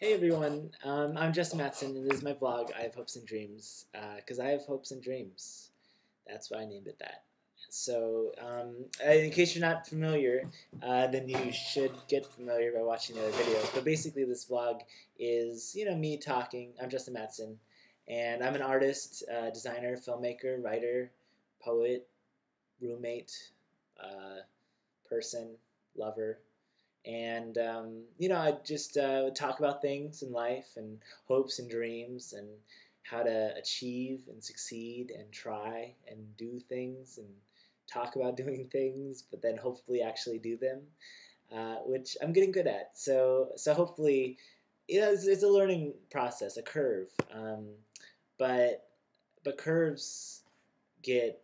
Hey everyone, I'm just Matson, and this is my vlog. I have hopes and dreams, because I have hopes and dreams. That's why I named it that. So, in case you're not familiar, then you should get familiar by watching the other videos. But basically, this vlog is, me talking. I'm Justin Matson, and I'm an artist, designer, filmmaker, writer, poet, roommate, uh, person, lover, and I just talk about things in life and hopes and dreams and how to achieve and succeed and try and do things and talk about doing things, but then hopefully actually do them, which I'm getting good at. So hopefully, it's a learning process, a curve, but curves get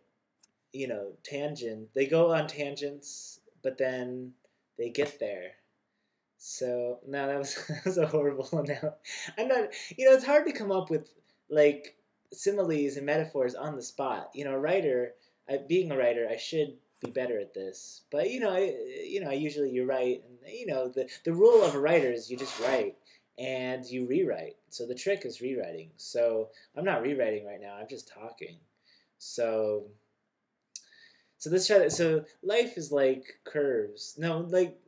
tangent. They go on tangents, but then they get there. So no, that was that was a horrible one. Now I'm not. It's hard to come up with like similes and metaphors on the spot. A writer. Being a writer, I should be better at this. But I usually you write, and the rule of a writer is you just write and you rewrite. So the trick is rewriting. So I'm not rewriting right now. I'm just talking. So so life is like curves. No, like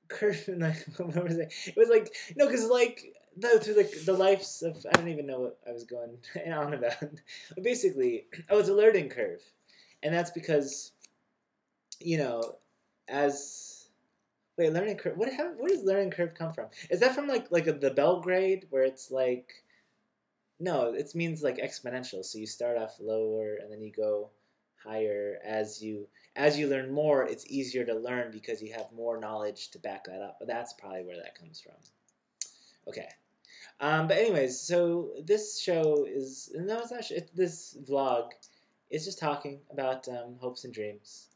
curve. Like what was it? It was like no, because like through the lives of I don't even know what I was going on about. But basically, it's a learning curve, and that's because you know as wait learning curve. Where does learning curve come from? Is that from the Belgrade where it's like no, it means like exponential. So you start off lower and then you go higher as you learn more. It's easier to learn because you have more knowledge to back that up. But that's probably where that comes from. Okay. But anyways, so this show is no, it's not. This vlog is just talking about hopes and dreams.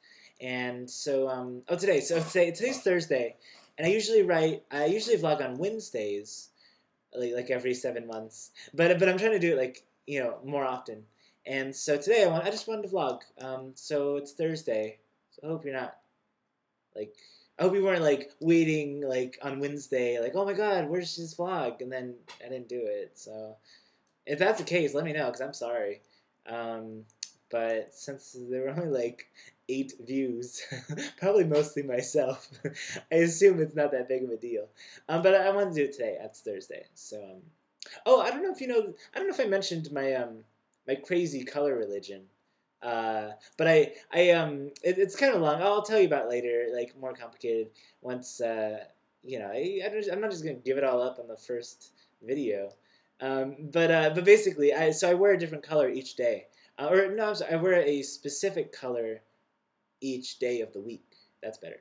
And so today's Thursday, and I usually vlog on Wednesdays like every 7 months. But I'm trying to do it more often. And so today I just wanted to vlog. So it's Thursday. So I hope you're not like I hope you weren't waiting on Wednesday oh my God, where's this vlog? And then I didn't do it. So if that's the case, let me know because I'm sorry. Um, but since there were only 8 views, probably mostly myself, I assume it's not that big of a deal. But I want to do it today. It's Thursday, so oh, I don't know if you know. I don't know if I mentioned my crazy color religion. But it's kind of long. I'll tell you about it later, more complicated once. I'm not just gonna give it all up on the first video. But basically, I wear a different color each day. Or no, I'm sorry, I wear a specific color each day of the week. That's better.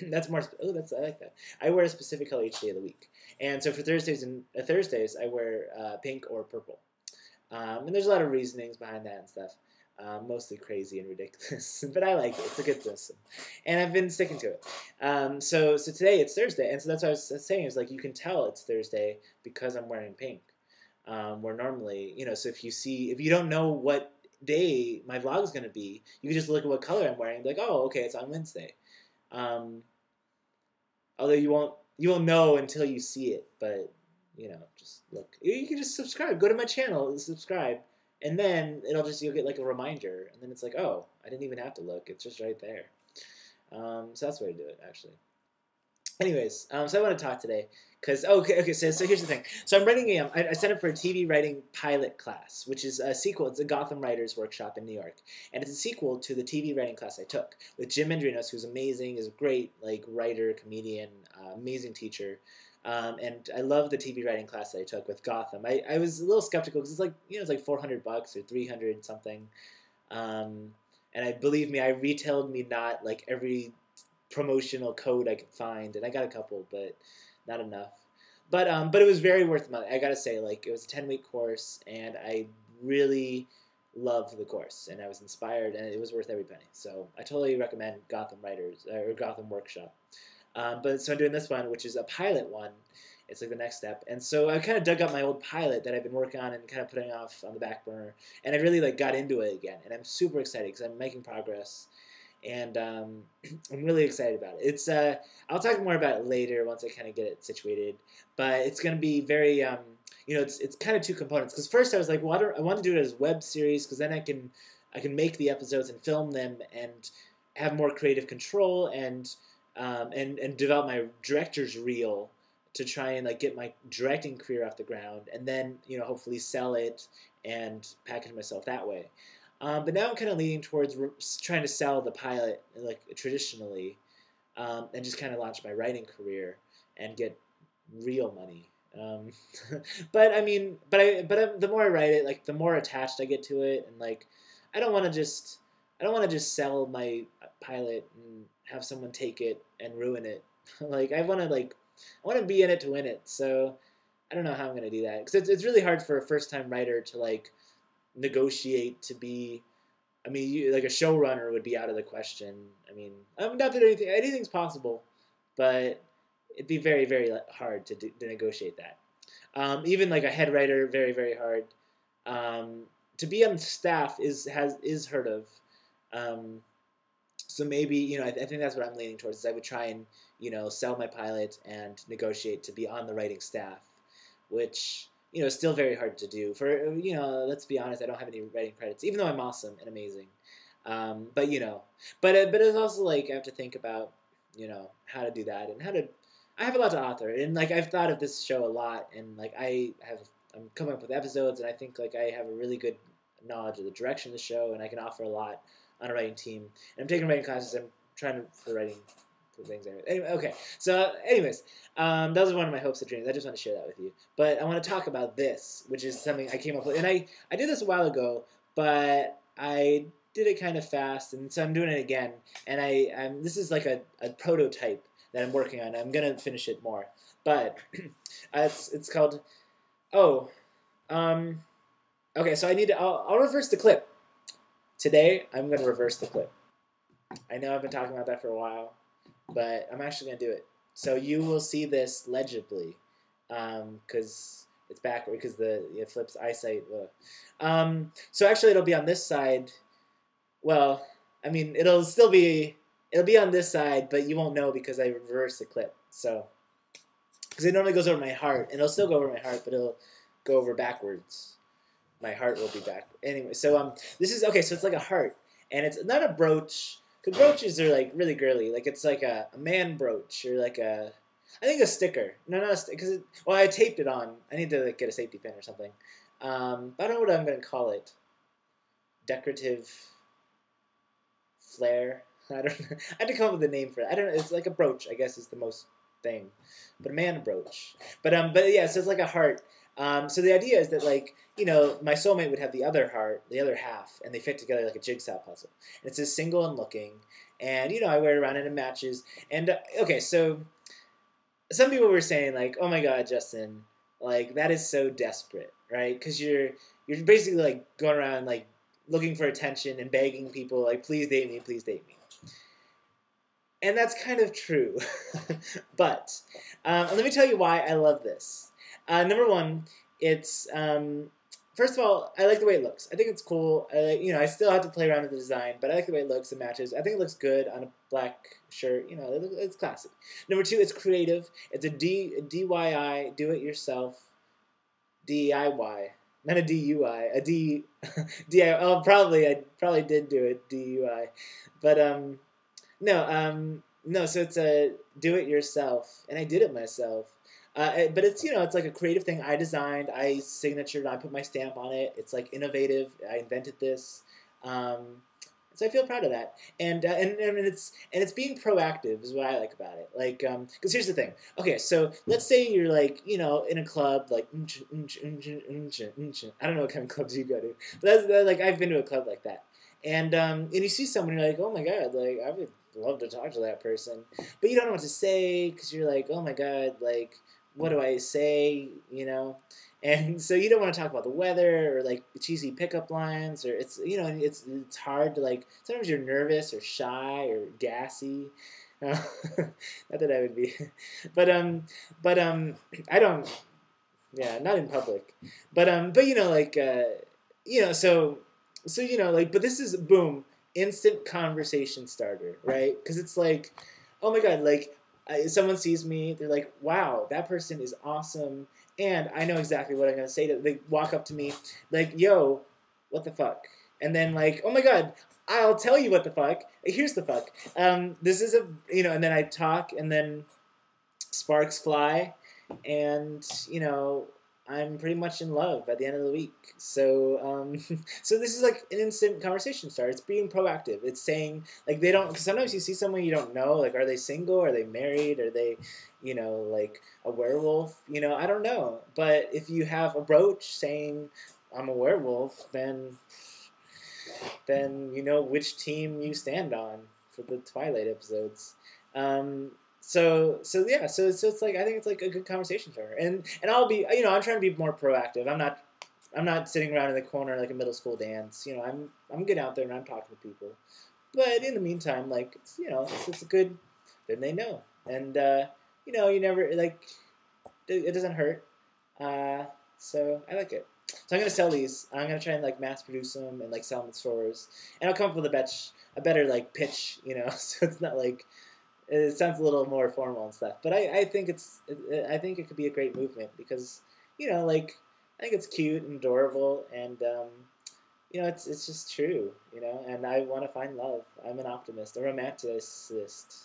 That's more. Oh, I like that. I wear a specific color each day of the week, and so for Thursdays I wear pink or purple. And there's a lot of reasonings behind that and stuff. Mostly crazy and ridiculous, but I like it. It's a good system, and I've been sticking to it. So today it's Thursday, and so that's what I was saying. Is you can tell it's Thursday because I'm wearing pink. Where normally, so if you don't know what day my vlog is going to be, you can just look at what color I'm wearing and be like, oh, okay, it's on Wednesday. Although you won't know until you see it, but just look. You can just subscribe. Go to my channel and subscribe, and then you'll get a reminder, and then it's like, oh, I didn't even have to look. It's just right there. So that's the way to do it, actually. Anyways, so I want to talk today because okay. So here's the thing. So I'm writing I signed up for a TV writing pilot class, which is a sequel. It's a Gotham Writers Workshop in New York, and it's a sequel to the TV writing class I took with Jim Mendrinos, who's amazing, is a great writer, comedian, amazing teacher. And I love the TV writing class that I took with Gotham. I was a little skeptical because it's like $400 or 300 something. And believe me, I retailed me not every promotional code I could find, and I got a couple, but not enough. But it was very worth the money. I gotta say, it was a 10-week course, and I really loved the course, and I was inspired, and it was worth every penny. So I totally recommend Gotham Writers or Gotham Workshop. But so I'm doing this one, which is a pilot one. It's the next step, and so I kind of dug up my old pilot that I've been working on and kind of putting off on the back burner, and I really got into it again, and I'm super excited because I'm making progress. and I'm really excited about it. It's I'll talk more about it later once I kind of get it situated, but it's going to be very it's kind of two components, because first I was like, well, I want to do it as web series, because then I can make the episodes and film them and have more creative control, and develop my director's reel to try and like get my directing career off the ground, and then hopefully sell it and package myself that way. But now I'm kind of leaning towards trying to sell the pilot like traditionally, and just kind of launch my writing career and get real money. But I mean, the more I write it, like the more attached I get to it, and like I don't want to just sell my pilot and have someone take it and ruin it. Like I want to be in it to win it. So I don't know how I'm gonna do that, because it's really hard for a first time writer to like negotiate to be. I mean, like a showrunner would be out of the question. I mean, not that anything's possible, but it'd be very, very hard to negotiate that. Even like a head writer, very, very hard. To be on staff is heard of. So maybe I think that's what I'm leaning towards. Is I would try and sell my pilot and negotiate to be on the writing staff, which is still very hard to do. For let's be honest, I don't have any writing credits, even though I'm awesome and amazing. But it's also like I have to think about how to do that, and how to. I have a lot to author, and like I've thought of this show a lot, and like I'm coming up with episodes, and I think like I have a really good knowledge of the direction of the show, and I can offer a lot on a writing team. And I'm taking writing classes. I'm trying for writing for things. Anyway, okay. So, anyways, that was one of my hopes and dreams. I just want to share that with you. But I want to talk about this, which is something I came up with, and I did this a while ago, but I did it kind of fast, and so I'm doing it again. And this is like a prototype that I'm working on. I'm gonna finish it more, but it's called. Okay. So I'll reverse the clip. Today I'm gonna reverse the clip. I know I've been talking about that for a while, but I'm actually gonna do it. So you will see this legibly, because it's backward, because it flips eyesight. So actually it'll be on this side. Well, I mean it'll be on this side, but you won't know because I reversed the clip. So, because it normally goes over my heart, and it'll still go over my heart, but it'll go over backwards. My heart will be back. Anyway, so this is okay. So it's like a heart, and it's not a brooch. Because brooches are like really girly. Like it's like a man brooch, or like I think a sticker. No, not a sticker. Because I taped it on. I need to like get a safety pin or something. But I don't know what I'm gonna call it. Decorative flare. I don't know. I had to come up with a name for it. I don't know. It's like a brooch, I guess, is the most thing. But a man brooch. But yeah, so it's like a heart. So the idea is that like, my soulmate would have the other heart, the other half, and they fit together like a jigsaw puzzle. And it says single and looking. And, I wear it around and it matches. And, okay, so some people were saying like, oh my God, Justin, like that is so desperate, right? Because you're basically like going around like looking for attention and begging people like, please date me, please date me. And that's kind of true. But let me tell you why I love this. Number one, it's first of all, I like the way it looks. I think it's cool. I still have to play around with the design, but I like the way it looks. It matches. I think it looks good on a black shirt. It's classic. Number two, it's creative. It's a DIY, do it yourself, DIY, not a DUI, a D DIY. Oh, I probably did do it DUI, but no. So it's a do it yourself, and I did it myself. But it's it's like a creative thing I designed, I signatured, I put my stamp on it. It's like innovative. I invented this, so I feel proud of that. And it's being proactive is what I like about it. Like, because here's the thing. Okay, so let's say you're like in a club like I don't know what kind of clubs you go to, but that's like I've been to a club like that, and you see someone, you're like, oh my God, like I would love to talk to that person, but you don't know what to say because you're like, oh my God, like what do I say, and so you don't want to talk about the weather or like cheesy pickup lines, or it's hard to like, sometimes you're nervous or shy or gassy. Not that I would be, but I don't, yeah, not in public, but like so like, but this is boom. instant conversation starter, right? Because it's like, oh my god, like someone sees me, they're like, wow, that person is awesome, and I know exactly what I'm gonna say to them. They walk up to me, like, yo, what the fuck? And then like, oh my god, I'll tell you what the fuck. Here's the fuck. This is a and then I talk, and then sparks fly, and I'm pretty much in love by the end of the week. So, so this is like an instant conversation starter. It's being proactive. It's saying like they don't. Because sometimes you see someone you don't know. Like, are they single? Are they married? Are they, like a werewolf? I don't know. But if you have a brooch saying I'm a werewolf, then you know which team you stand on for the Twilight episodes. So it's like I think it's like a good conversation starter, and I'll be I'm trying to be more proactive. I'm not sitting around in the corner like a middle school dance. I'm getting out there and I'm talking to people. But in the meantime, like it's a good. Then they know, and you never like it doesn't hurt. So I like it. So I'm gonna sell these. I'm gonna try and like mass produce them and like sell them in stores, and I'll come up with a better like pitch. So it's not like it sounds a little more formal and stuff. But I think I think it could be a great movement because like I think it's cute and adorable, and it's just true. And I want to find love. I'm an optimist, a romanticist,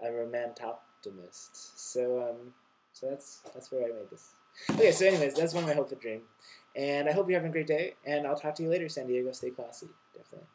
a romantoptimist. So that's where I made this. Okay, so anyways, that's one of my hopes and dream. And I hope you're having a great day, and I'll talk to you later, San Diego. Stay classy. Definitely.